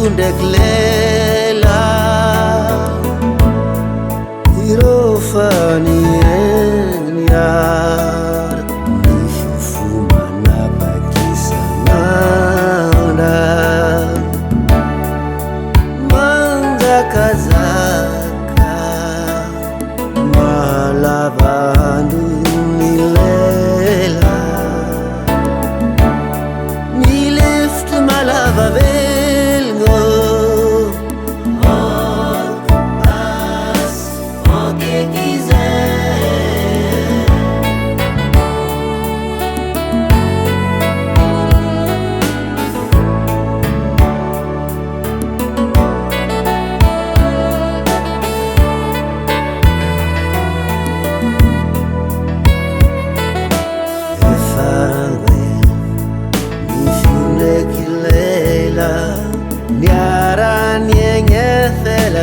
ndraiky Lela ireo fanieniara misy fo manapakisan'andra manjakazaka malavando ny Lela milefitry malava velogno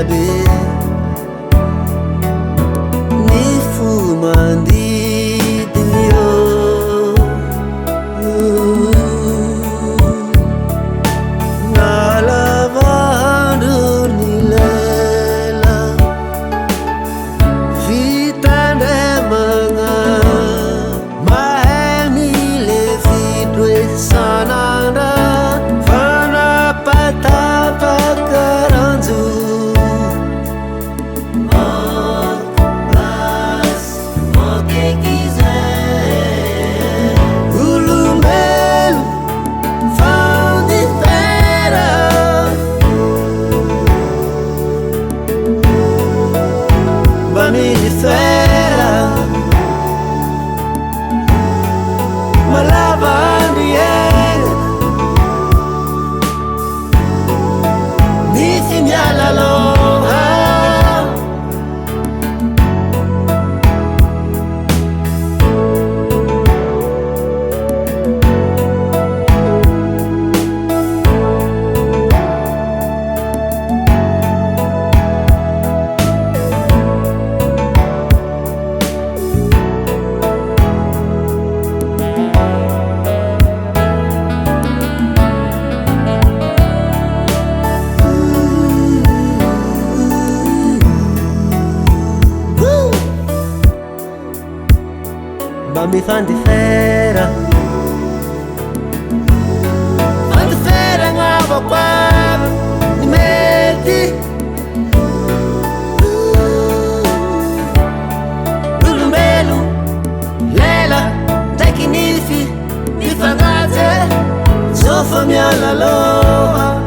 be ni fu mandidinio nalavando ny Lela vitandremagna mahay milefidro isan'andra fanapatapaka ranjo mi fandifera ngavo kwavo ni meti ulumbelu Lela ndraiky Nify nifagnaje zofa mialaloha